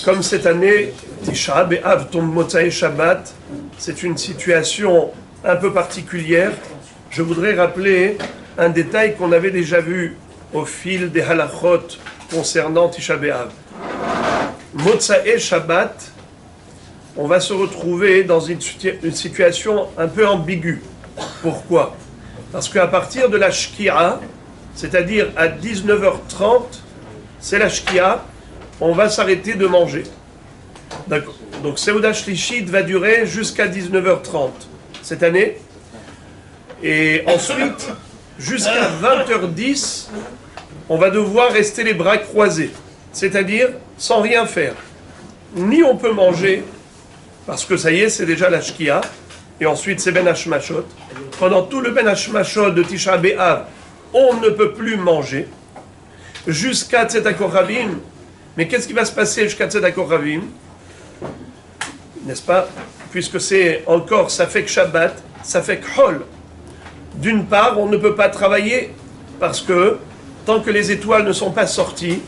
comme cette année, Tisha B'Av tombe Motzai Shabbat, c'est une situation un peu particulière. Je voudrais rappeler un détail qu'on avait déjà vu au fil des halachot concernant Tisha B'Av. Motzai Shabbat, on va se retrouver dans une situation un peu ambiguë. Pourquoi? Parce qu'à partir de la Shkia, c'est-à-dire à 19h30, c'est la Shkia, on va s'arrêter de manger. D'accord. Donc Seuda Shlishit va durer jusqu'à 19h30 cette année. Et ensuite, jusqu'à 20h10, on va devoir rester les bras croisés. C'est-à-dire sans rien faire. Ni on peut manger, parce que ça y est, c'est déjà la Shkia, et ensuite c'est Ben Hashmashot. Pendant tout le Ben Hashmashot de Tisha B'Av, on ne peut plus manger, jusqu'à Tzedakot Koravim. Mais qu'est-ce qui va se passer jusqu'à Tzedakot Koravim? N'est-ce pas? Puisque c'est encore, ça fait que Shabbat, ça fait que Hol. D'une part, on ne peut pas travailler, parce que tant que les étoiles ne sont pas sorties,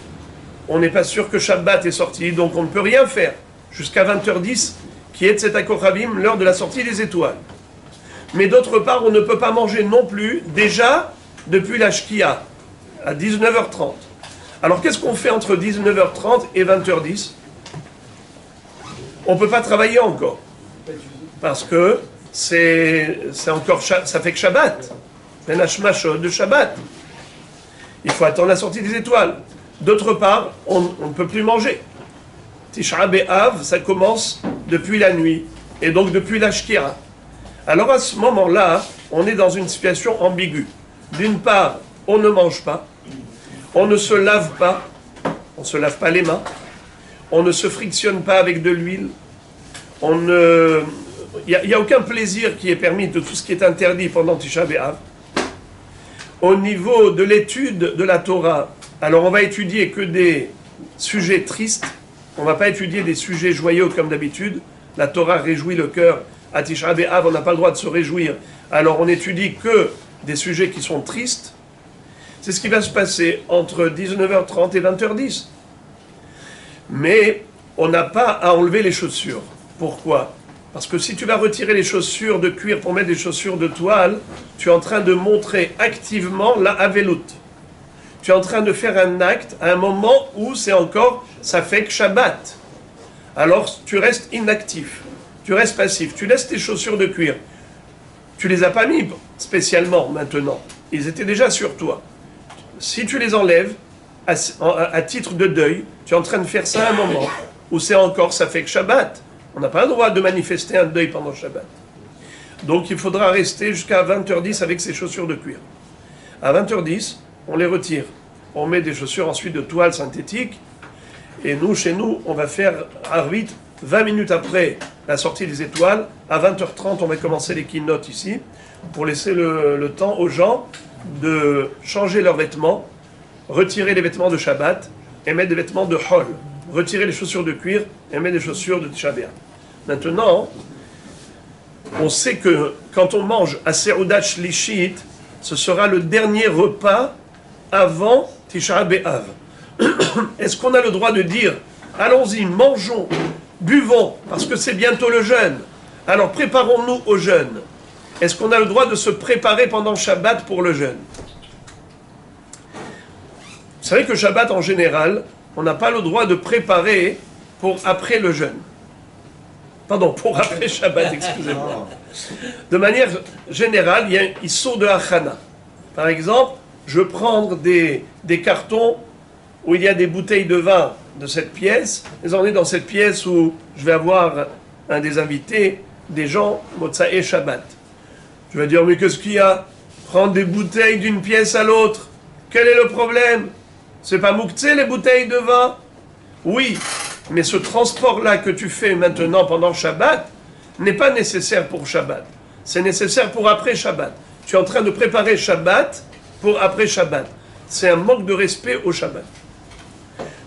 on n'est pas sûr que Shabbat est sorti, donc on ne peut rien faire, jusqu'à 20h10, qui est Tzedakot Koravim, l'heure de la sortie des étoiles. Mais d'autre part, on ne peut pas manger non plus, déjà, depuis la Shkia, à 19h30. Alors qu'est-ce qu'on fait entre 19h30 et 20h10? On ne peut pas travailler encore. Parce que c'est encore, ça fait que Shabbat. Ben Hashmashot de Shabbat. Il faut attendre la sortie des étoiles. D'autre part, on ne peut plus manger. Tisha B'Av, ça commence depuis la nuit. Et donc depuis la Shkia. Alors à ce moment-là, on est dans une situation ambiguë. D'une part, on ne mange pas. On ne se lave pas. On ne se lave pas les mains. On ne se frictionne pas avec de l'huile. Il n'y a aucun plaisir qui est permis de tout ce qui est interdit pendant Tisha B'Av. Au niveau de l'étude de la Torah, alors on va étudier que des sujets tristes. On ne va pas étudier des sujets joyeux comme d'habitude. La Torah réjouit le cœur. À Tisha B'Av, on n'a pas le droit de se réjouir. Alors on étudie que des sujets qui sont tristes. C'est ce qui va se passer entre 19h30 et 20h10. Mais on n'a pas à enlever les chaussures. Pourquoi? Parce que si tu vas retirer les chaussures de cuir pour mettre des chaussures de toile, tu es en train de montrer activement la avelout. Tu es en train de faire un acte à un moment où c'est encore, ça fait que Shabbat. Alors tu restes inactif, tu restes passif, tu laisses tes chaussures de cuir. Tu les as pas mis spécialement maintenant, ils étaient déjà sur toi. Si tu les enlèves, à titre de deuil, tu es en train de faire ça à un moment où c'est encore, ça fait que Shabbat. On n'a pas le droit de manifester un deuil pendant Shabbat. Donc il faudra rester jusqu'à 20h10 avec ses chaussures de cuir. À 20h10, on les retire. On met des chaussures ensuite de toile synthétique. Et nous, chez nous, on va faire Arvit 20 minutes après la sortie des étoiles. À 20h30, on va commencer les keynotes ici pour laisser le temps aux gens de changer leurs vêtements, retirer les vêtements de Shabbat et mettre des vêtements de Hol. Retirer les chaussures de cuir et mettre des chaussures de Tisha B'Av. Maintenant, on sait que quand on mange à Seudat Shlishit, ce sera le dernier repas avant Tisha B'Av. Est-ce qu'on a le droit de dire allons-y, mangeons, buvons, parce que c'est bientôt le jeûne, alors préparons-nous au jeûne? Est-ce qu'on a le droit de se préparer pendant Shabbat pour le jeûne? Vous savez que Shabbat en général, on n'a pas le droit de préparer pour après le jeûne. Pardon, pour après Shabbat, excusez-moi. De manière générale, il y a un issur de Hachana. Par exemple, je veux prendre des cartons où il y a des bouteilles de vin de cette pièce. Et on est dans cette pièce où je vais avoir un des invités, des gens, Motzai Shabbat. Je vais dire, mais qu'est-ce qu'il y a? Prendre des bouteilles d'une pièce à l'autre. Quel est le problème? C'est pas mouktsé les bouteilles de vin? Oui, mais ce transport-là que tu fais maintenant pendant Shabbat n'est pas nécessaire pour Shabbat. C'est nécessaire pour après Shabbat. Tu es en train de préparer Shabbat pour après Shabbat. C'est un manque de respect au Shabbat.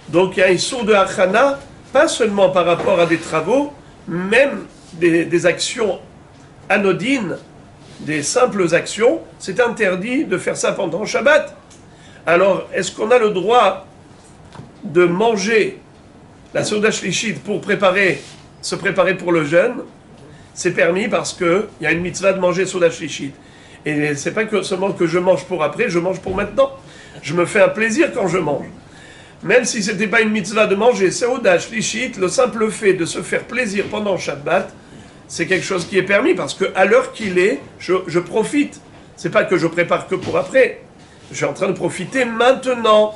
Donc il y a un issur de Hachana, pas seulement par rapport à des travaux, même des actions anodines, des simples actions, c'est interdit de faire ça pendant Shabbat. Alors, est-ce qu'on a le droit de manger La Seuda Shlishit pour se préparer pour le jeûne, c'est permis parce qu'il y a une mitzvah de manger Seuda Shlishit. Et c'est pas que seulement que je mange pour après, je mange pour maintenant. Je me fais un plaisir quand je mange. Même si c'était pas une mitzvah de manger Seuda Shlishit, le simple fait de se faire plaisir pendant Shabbat, c'est quelque chose qui est permis parce qu'à l'heure qu'il est, je profite. C'est pas que je prépare que pour après. Je suis en train de profiter maintenant.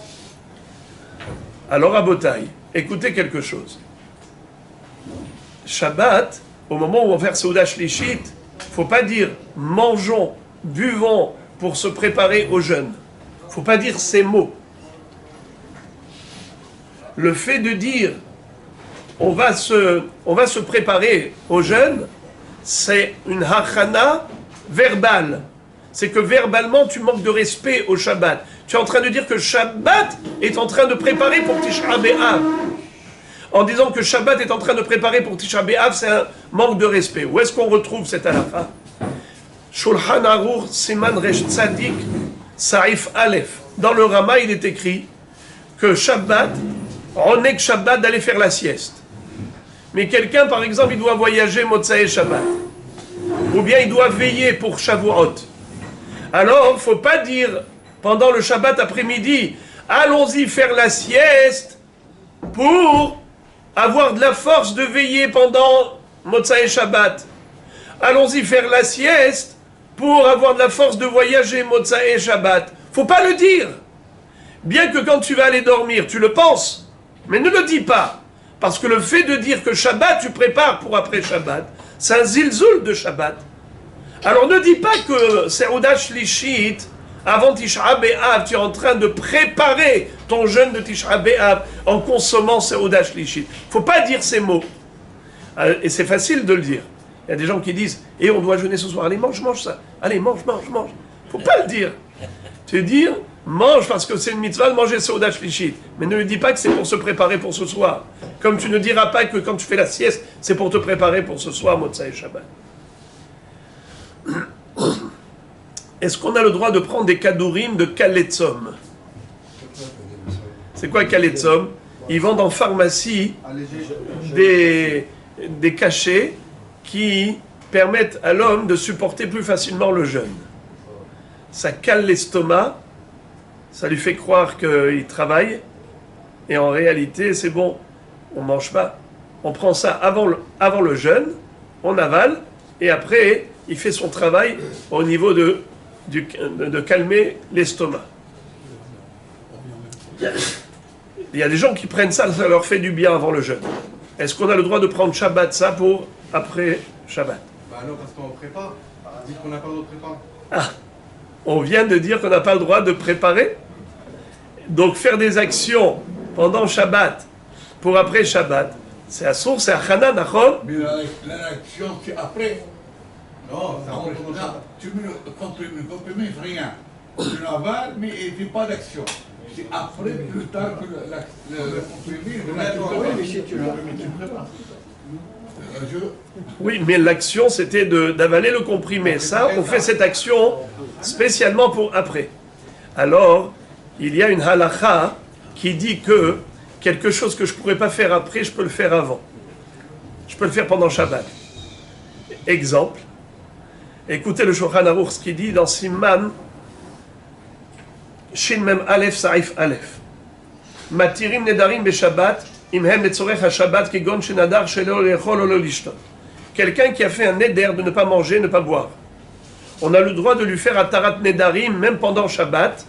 Alors à Botaï, écoutez quelque chose. Shabbat, au moment où on fait Seuda Shlishit, faut pas dire mangeons, buvons pour se préparer au jeûne. Faut pas dire ces mots. Le fait de dire on va se préparer au jeûne, c'est une hachana verbale. C'est que verbalement tu manques de respect au Shabbat. Tu es en train de dire que Shabbat est en train de préparer pour Tisha B'Av. En disant que Shabbat est en train de préparer pour Tisha B'Av, c'est un manque de respect. Où est-ce qu'on retrouve cette halakha? Shulchan Aruch Siman Resh Tzadik Saif Aleph. Dans le Rama, il est écrit que Shabbat, on est que Shabbat d'aller faire la sieste. Mais quelqu'un, par exemple, il doit voyager Motzae Shabbat. Ou bien il doit veiller pour Shavuot. Alors, il ne faut pas dire pendant le Shabbat après-midi, allons-y faire la sieste pour avoir de la force de veiller pendant Motzae Shabbat. Allons-y faire la sieste pour avoir de la force de voyager Motzae Shabbat. Faut pas le dire. Bien que quand tu vas aller dormir, tu le penses, mais ne le dis pas. Parce que le fait de dire que Shabbat, tu prépares pour après Shabbat, c'est un zilzoul de Shabbat. Alors ne dis pas que Seuda Shlishit, avant Tisha B'Av, tu es en train de préparer ton jeûne de Tisha B'Av en consommant Seuda Shlishit. Faut pas dire ces mots. Et c'est facile de le dire. Il y a des gens qui disent « Et on doit jeûner ce soir, allez mange ça. Allez mange. » Faut pas le dire. Tu dis « Mange parce que c'est une mitzvah de manger Seuda Shlishit. » Mais ne lui dis pas que c'est pour se préparer pour ce soir. Comme tu ne diras pas que quand tu fais la sieste, c'est pour te préparer pour ce soir, Motzae Shabbat. Est-ce qu'on a le droit de prendre des kadourim de Kaletzom? C'est quoi Kaletzom? Ils vendent en pharmacie des cachets qui permettent à l'homme de supporter plus facilement le jeûne. Ça cale l'estomac, ça lui fait croire qu'il travaille, et en réalité, c'est bon, on ne mange pas. On prend ça avant le jeûne, on avale, et après, il fait son travail au niveau de calmer l'estomac. Il y a des gens qui prennent ça, ça leur fait du bien avant le jeûne. Est-ce qu'on a le droit de prendre Shabbat ça pour après Shabbat? Bah non, parce qu'on prépare. On dit qu'on n'a pas le droit de préparer. Ah, on vient de dire qu'on n'a pas le droit de préparer. Donc faire des actions pendant Shabbat pour après Shabbat, c'est assour, c'est achana, nachon. Mais l'action, c'est après. Non, ça rentre dans le Shabbat. Tu mets le comprimé, rien. Tu l'avales, mais il n'y a pas d'action. C'est après, plus tard, que le comprimé, tu prépares. Oui, mais l'action, c'était d'avaler le comprimé. Ça, on fait cette action spécialement pour après. Alors, il y a une halakha qui dit que quelque chose que je ne pourrais pas faire après, je peux le faire avant. Je peux le faire pendant Shabbat. Exemple. Écoutez le Shulchan Aruch, ce qu'il dit dans Siman Shin Mem Aleph Saif Aleph. Matirim nedarim beshabbat imhem letzorech hashabbat kegon shenadar shelo lechol o lo lishtot. Quelqu'un qui a fait un neder de ne pas manger, ne pas boire. On a le droit de lui faire atarat nedarim même pendant Shabbat,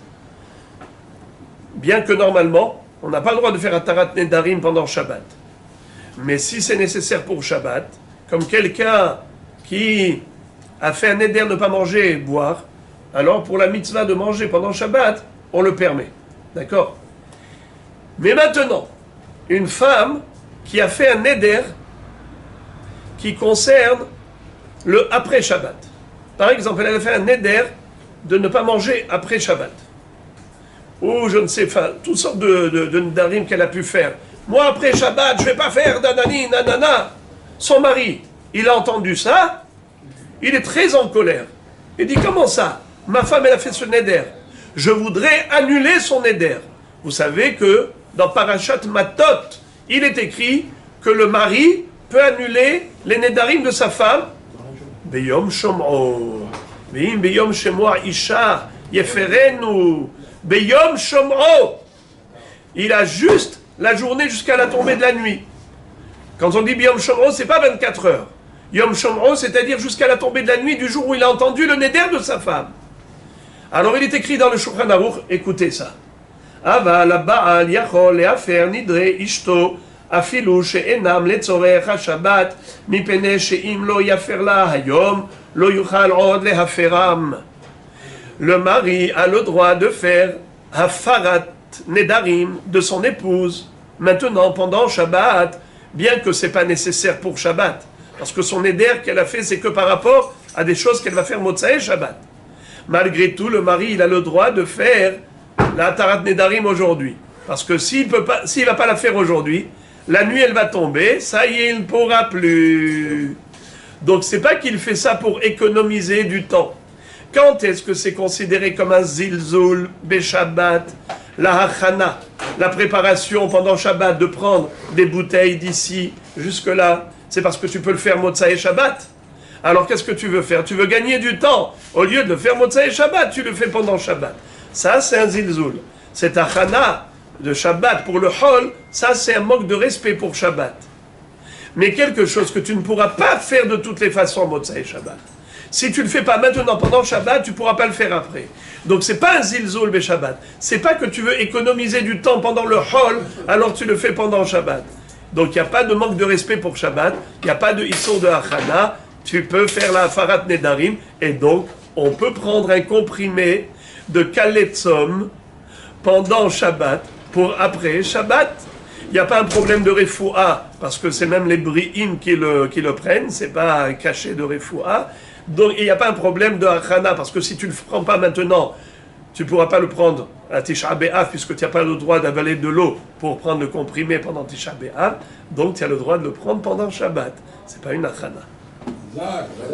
bien que normalement, on n'a pas le droit de faire atarat nedarim pendant Shabbat. Mais si c'est nécessaire pour Shabbat, comme quelqu'un qui a fait un neder de ne pas manger et boire, alors pour la mitzvah de manger pendant Shabbat, on le permet. D'accord? Mais maintenant, une femme qui a fait un neder qui concerne le après Shabbat. Par exemple, elle a fait un neder de ne pas manger après Shabbat. Ou je ne sais pas, toutes sortes de nedarim qu'elle a pu faire. Moi, après Shabbat, je ne vais pas faire nanani, nanana. Son mari, il a entendu ça, il est très en colère. Il dit, comment ça? Ma femme, elle a fait ce neder. Je voudrais annuler son neder. Vous savez que dans Parashat Matot, il est écrit que le mari peut annuler les nedarim de sa femme. Beyom shom'o. Ve'im beyom shemoa isha yeferenu. Beyom shom'o. Il a juste la journée jusqu'à la tombée de la nuit. Quand on dit beyom shom'o, c'est pas 24 heures. Yom shom'o, c'est-à-dire jusqu'à la tombée de la nuit du jour où il a entendu le neder de sa femme. Alors il est écrit dans le Shulchan Aruch, écoutez ça. Aval ha'ba'al yachol le'afer nidre ishto afilu she'enam letzorech ha'shabbat mipnei she'im lo yafer la hayom lo yuchal od lehaferam. Le mari a le droit de faire hafarat nedarim de son épouse maintenant pendant Shabbat, bien que c'est pas nécessaire pour Shabbat, parce que son neder qu'elle a fait c'est que par rapport à des choses qu'elle va faire Motzei Shabbat. Malgré tout, le mari il a le droit de faire la Tarat Nedarim aujourd'hui. Parce que s'il ne va pas la faire aujourd'hui, la nuit elle va tomber, ça y est, il ne pourra plus. Donc c'est pas qu'il fait ça pour économiser du temps. Quand est-ce que c'est considéré comme un zilzul, Beshabbat, la hachana, la préparation pendant Shabbat de prendre des bouteilles d'ici jusque-là, c'est parce que tu peux le faire Motzei Shabbat. Alors qu'est-ce que tu veux faire? Tu veux gagner du temps. Au lieu de le faire Motzei Shabbat, tu le fais pendant Shabbat. Ça, c'est un zilzul. C'est un chana de Shabbat pour le hol. Ça, c'est un manque de respect pour Shabbat. Mais quelque chose que tu ne pourras pas faire de toutes les façons Motzei Shabbat. Si tu ne le fais pas maintenant pendant Shabbat, tu ne pourras pas le faire après. Donc c'est pas un zilzul be Shabbat. C'est pas que tu veux économiser du temps pendant le hol, alors tu le fais pendant Shabbat. Donc il n'y a pas de manque de respect pour Shabbat. Il n'y a pas de issur de hachana. Tu peux faire la Farat Nedarim, et donc on peut prendre un comprimé de Kaletzom pendant Shabbat pour après Shabbat. Il n'y a pas un problème de Refoua, parce que c'est même les Bri'im qui le prennent, c'est pas un cachet de Refoua. Donc il n'y a pas un problème de Hachana, parce que si tu ne le prends pas maintenant, tu ne pourras pas le prendre à Tisha B'Av, puisque tu n'as pas le droit d'avaler de l'eau pour prendre le comprimé pendant Tisha B'Av, donc tu as le droit de le prendre pendant Shabbat. C'est pas une Hachana.